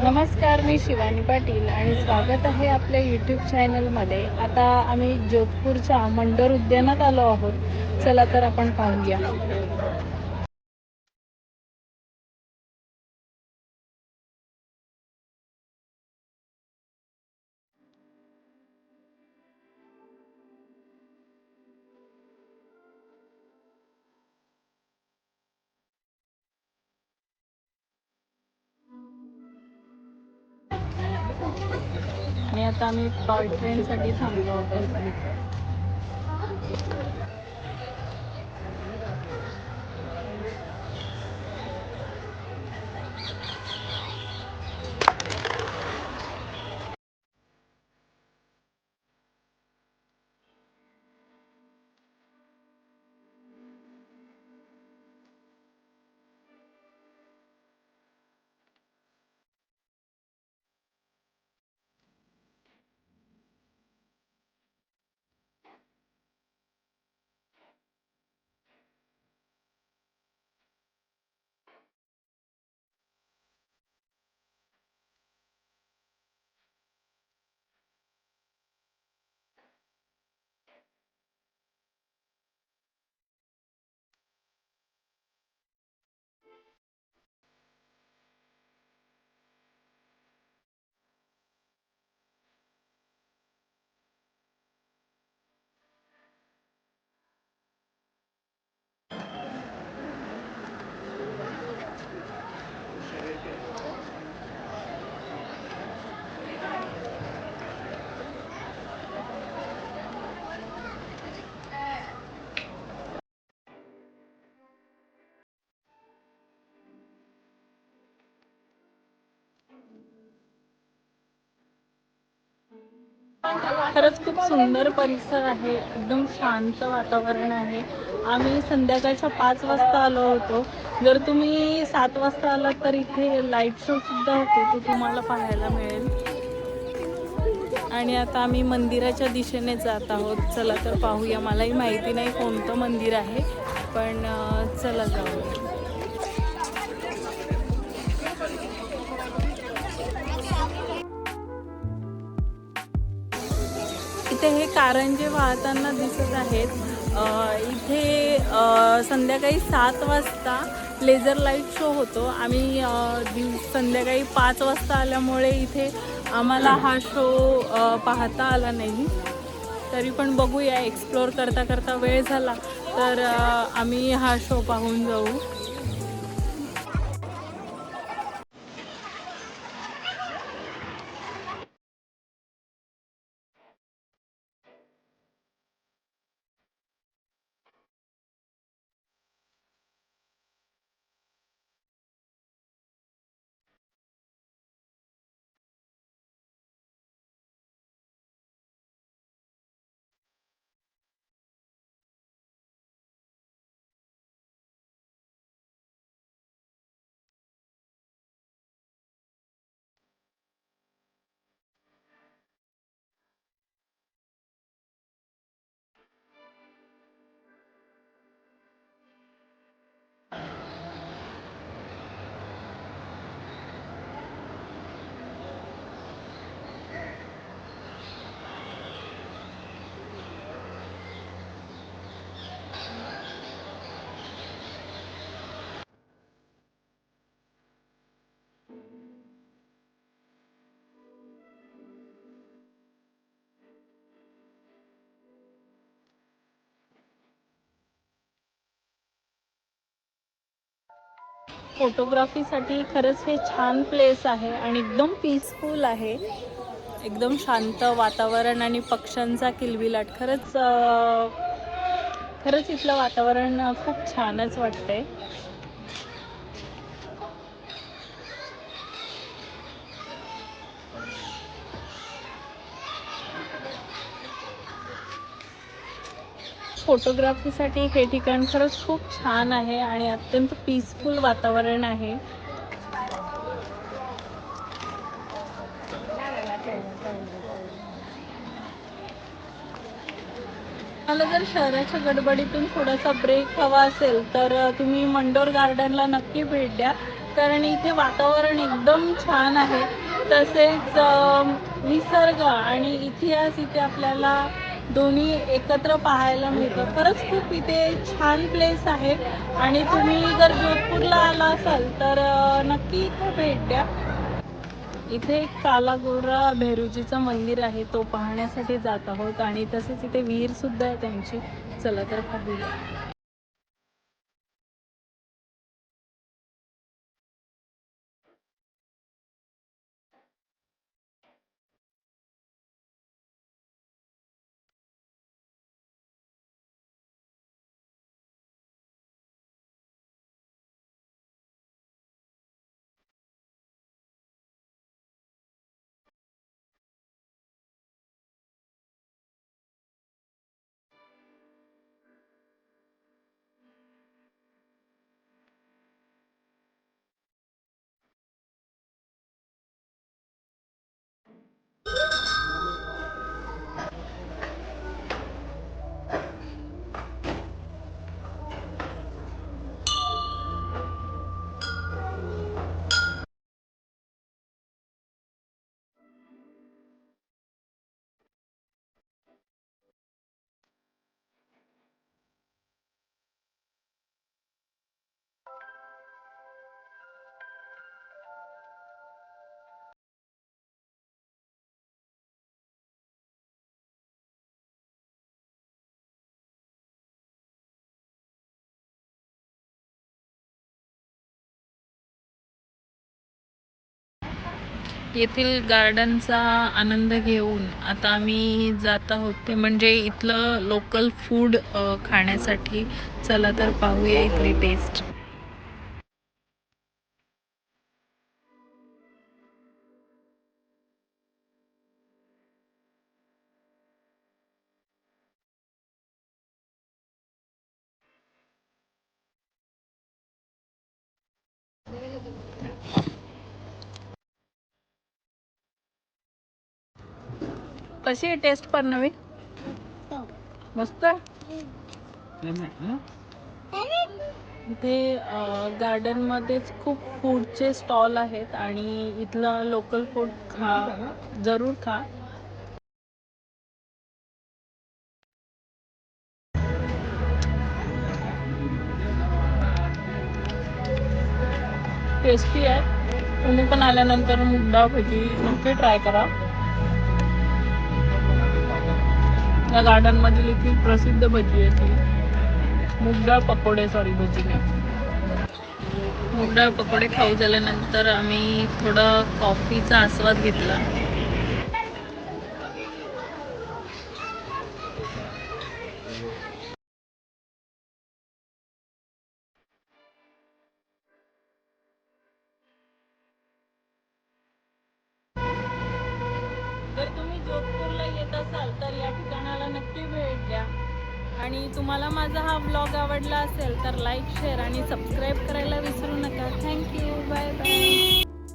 नमस्कार, मी शिवानी पाटील आणि स्वागत आहे आपल्या यूट्यूब चॅनलमध्ये. आता आम्ही जोधपूरच्या मंडोर उद्यानात आलो आहोत. चला तर आपण पाहूया. आणि आता आम्ही टॉय ट्रेनसाठी थांबलो आहोत. खरंच खूप सुंदर परिसर आहे. एकदम शांत वातावरण आहे. आम्ही संध्याकाळच्या 5 वाजता आलो होतो. जर तुम्ही 7 वाजता आलात तर इथे लाईट शो सुद्धा होते, तो तुम्हाला पाहायला मिळेल. आणि आता आम्ही मंदिराच्या दिशेने जात आहोत. चला तर पाहूया. मलाही माहिती नाही कोणतं मंदिर आहे, पण चला जाऊया. इथे हे कारंजे वाहताना दिसत आहेत. इथे संध्याकाळी 7 वाजता लेझर लाईट शो होतो. आम्ही संध्याकाळी 5 वाजता आल्यामुळे इथे आम्हाला हा शो पाहता आला नाही. तरी पण बघूया, एक्सप्लोअर करता करता वेळ झाला तर आम्ही हा शो पाहून जाऊ. फोटोग्राफीसाठी खरंच हे छान प्लेस आहे आणि एकदम पीसफुल आहे. एकदम शांत वातावरण आणि पक्ष्यांचा किलबिलाट. खरंच इथलं वातावरण खूप छानच वाटतंय. फोटोग्राफीसाठी हे ठिकाण खरंच खूप छान आहे आणि अत्यंत पीसफुल वातावरण आहे. मला जर शहराच्या गडबडीतून थोडासा ब्रेक हवा असेल तर तुम्ही मंडोर गार्डनला नक्की भेट द्या. कारण इथे वातावरण एकदम छान आहे. तसेच निसर्ग आणि इतिहास इथे आपल्याला दोन्ही एकत्र पाहायला मिळतं. खरंच खूप इथे छान प्लेस आहे आणि तुम्ही जर जोधपूरला आला असाल तर नक्की इथे भेट द्या. इथे एक कालागोरा भैरूजीचं मंदिर आहे, तो पाहण्यासाठी जात आहोत आणि तसेच इथे विहीर सुद्धा आहे त्यांची. चला तर पाहूया. येथील गार्डनचा आनंद घेऊन आता आम्ही जात आहोत ते म्हणजे इथलं लोकल फूड खाण्यासाठी. चला तर पाहूया इथली टेस्ट. कशी आहे टेस्ट पण नवी? मस्त. इथे गार्डन मध्येच खूप फूडचे स्टॉल आहेत आणि इथलं लोकल फूड जरूर खा. टेस्टी आहे. तुम्ही पण आल्यानंतर मुगडाळ भजी नक्की ट्राय करा. या गार्डन मधील इथली प्रसिद्ध भजी आहे ती मुगडाळ पकोडे. भजी नाही, मुगडाळ पकोडे खाऊ झाल्यानंतर आम्ही थोडा कॉफीचा आस्वाद घेतला. जर तुम्ही जोधपूरला येत असाल तर या ठिकाणाला नक्की भेट द्या. आणि तुम्हाला माझा हा व्लॉग आवडला असेल तर लाईक, शेअर आणि सबस्क्राईब करायला विसरू नका. थँक्यू. Bye bye.